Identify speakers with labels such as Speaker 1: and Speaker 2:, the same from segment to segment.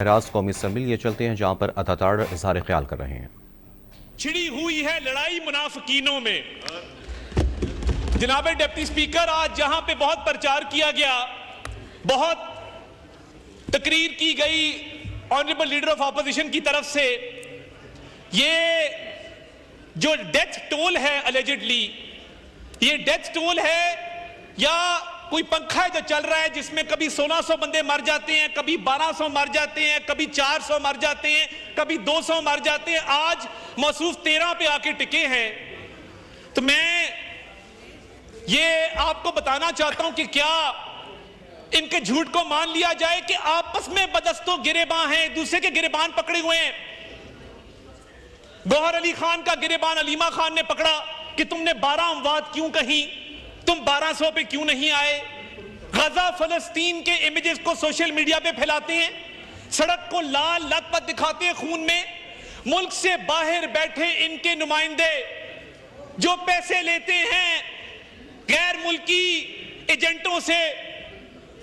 Speaker 1: राज कौमी असम्बली ये चलते हैं जहां पर अतातार इज़हार ख्याल कर रहे हैं।
Speaker 2: छिड़ी हुई है लड़ाई मुनाफिकीनों में। जनाब डिप्टी स्पीकर, आज जहां पे बहुत प्रचार किया गया, बहुत तकरीर की गई ऑनरेबल लीडर ऑफ ऑपोजिशन की तरफ से, ये जो डेथ टोल है अलेजिडली, ये डेथ टोल है या कोई पंखा है जो चल रहा है जिसमें कभी 1600 बंदे मर जाते हैं, कभी 1200 मर जाते हैं, कभी 400 मर जाते हैं, कभी 200 मर जाते हैं, आज मौसूफ 13 पे आके टिके हैं। तो मैं ये आपको बताना चाहता हूं कि क्या इनके झूठ को मान लिया जाए कि आपस में बदस्तों गिरेबान हैं, एक दूसरे के गिरेबान पकड़े हुए हैं। गौहर अली खान का गिरेबान अलीमा खान ने पकड़ा कि तुमने 12 अमवात क्यों कही, तुम 1200 पे क्यों नहीं आए। गजा फलस्तीन के इमेजेस को सोशल मीडिया पे फैलाते हैं, सड़क को लाल लथपथ दिखाते हैं खून में। मुल्क से बाहर बैठे इनके नुमाइंदे जो पैसे लेते हैं गैर मुल्की एजेंटों से,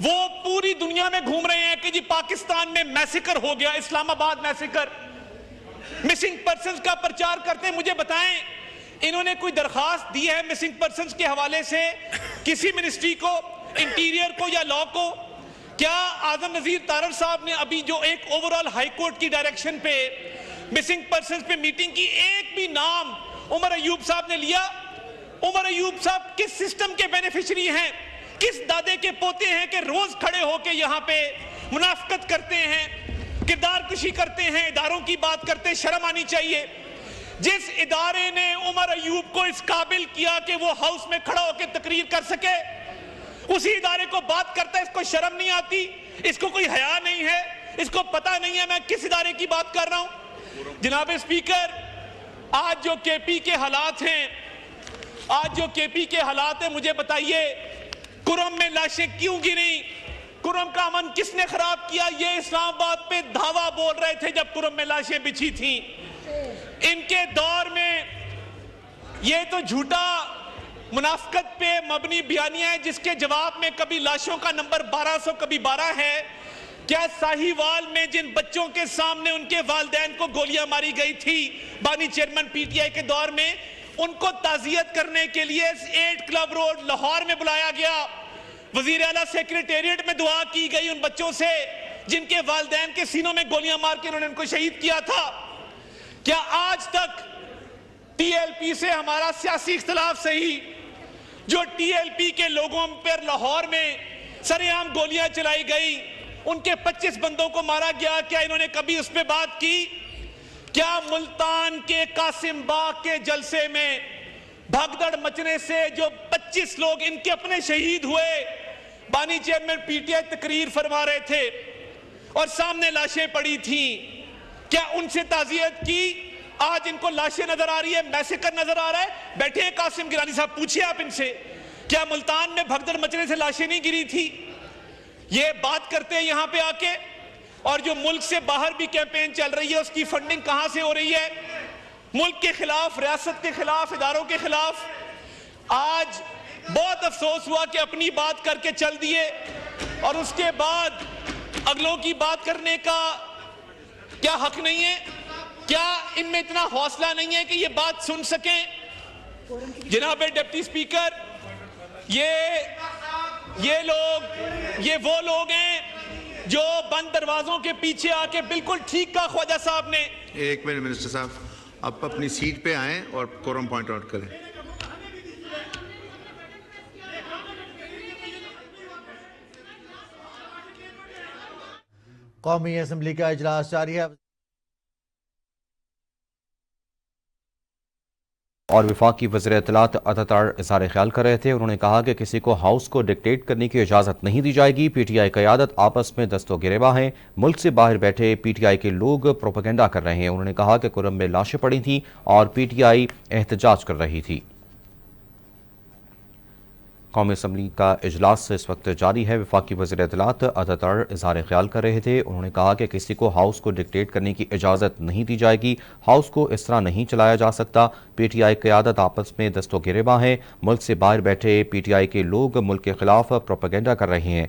Speaker 2: वो पूरी दुनिया में घूम रहे हैं कि जी पाकिस्तान में मैसेकर हो गया, इस्लामाबाद मैसेकर। मिसिंग पर्संस का प्रचार करते हैं। मुझे बताएं, इन्होंने कोई दरखास्त दी है मिसिंग पर्संस के हवाले से किसी मिनिस्ट्री को, इंटीरियर को या लॉ को? क्या आजम नजीर तारड़ साहब ने अभी जो एक ओवरऑल हाई कोर्ट की डायरेक्शन पे मिसिंग पर्संस पे मीटिंग की, एक भी नाम उमर अयूब साहब ने लिया? उमर अयूब साहब किस सिस्टम के बेनिफिशियरी हैं, किस दादे के पोते हैं कि रोज खड़े होकर यहां पे मुनाफिकत करते हैं, किरदार कुशी करते हैं, इदारों की बात करते हैं? शर्म आनी चाहिए। जिस इदारे ने उमर अयूब को इस काबिल किया कि वो हाउस में खड़ा होकर तकरीर कर सके, उसी इदारे को बात करता है। इसको शर्म नहीं आती, इसको कोई हया नहीं है, इसको पता नहीं है मैं किस इदारे की बात कर रहा हूं। जनाब स्पीकर, आज जो केपी के हालात हैं, मुझे बताइए कुरम में लाशें क्यों गिरी? कुरम का अमन किसने खराब किया? ये इस्लामाबाद पे धावा बोल रहे थे जब कुरम में लाशें बिछी थी। इनके दौर में ये तो झूठा मुनाफिकत पे मबनी बयानियां है जिसके जवाब में कभी लाशों का नंबर 1200 कभी 12 है। क्या साहिवाल में जिन बच्चों के सामने उनके वालिदैन को गोलियां मारी गई थी बानी चेयरमैन पीटीआई के दौर में, उनको ताजियत करने के लिए 8 क्लब रोड लाहौर में बुलाया गया, वजीर आला सेक्रेटेरिएट में दुआ की गई उन बच्चों से जिनके वालिदैन के सीनों में गोलियां मार के उन्होंने उनको शहीद किया था। क्या आज तक टीएलपी से हमारा सियासी इख्तिलाफ सही, जो टीएलपी के लोगों पर लाहौर में सरेआम गोलियां चलाई गई, उनके 25 बंदों को मारा गया, क्या इन्होंने कभी उस पर बात की? क्या मुल्तान के कासिम बाग के जलसे में भगदड़ मचने से जो 25 लोग इनके अपने शहीद हुए, बानी चेयरमैन पीटीआई तकरीर फरमा रहे थे और सामने लाशें पड़ी थी, क्या उनसे ताजियत की? आज इनको लाशें नजर आ रही है, मैसेकर नजर आ रहा है। बैठे हैं कासिम गिलानी साहब, पूछिए आप इनसे, क्या मुल्तान में भगदड़ मचने से लाशें नहीं गिरी थी? ये बात करते हैं यहां पे आके। और जो मुल्क से बाहर भी कैंपेन चल रही है, उसकी फंडिंग कहां से हो रही है? मुल्क के खिलाफ, रियासत के खिलाफ, इदारों के खिलाफ। आज बहुत अफसोस हुआ कि अपनी बात करके चल दिए और उसके बाद अगलों की बात करने का क्या हक नहीं है? क्या इनमें इतना हौसला नहीं है कि ये बात सुन सकें? जनाब डिप्टी स्पीकर, ये वो लोग हैं जो बंद दरवाजों के पीछे आके, बिल्कुल ठीक कहा ख्वाजा साहब ने।
Speaker 3: एक मिनट मिनिस्टर साहब, आप अपनी सीट पे आएं और कोरम पॉइंट आउट करें।
Speaker 4: कौमी असम्बली का इजलास जारी है
Speaker 1: और वफाकी वज़ीर इत्तलात अतातार इज़हार ख्याल कर रहे थे। उन्होंने कहा कि किसी को हाउस को डिक्टेट करने की इजाज़त नहीं दी जाएगी। पीटीआई क़यादत आपस में दस्तो गिरेबा हैं, मुल्क से बाहर बैठे पीटीआई के लोग प्रोपेगेंडा कर रहे हैं। उन्होंने कहा कि कुरम में लाशें पड़ी थीं और पीटीआई एहतजाज कर रही थी। कौमी असम्बली का इजलास इस वक्त जारी है। वफाकी वज़ीर इत्तलात अतातार इज़हार ख्याल कर रहे थे। उन्होंने कहा कि किसी को हाउस को डिक्टेट करने की इजाज़त नहीं दी जाएगी, हाउस को इस तरह नहीं चलाया जा सकता। पीटीआई क़यादत आपस में दस्तो गिरेबा है, मुल्क से बाहर बैठे पीटीआई के लोग मुल्क के खिलाफ प्रोपेगेंडा कर रहे हैं।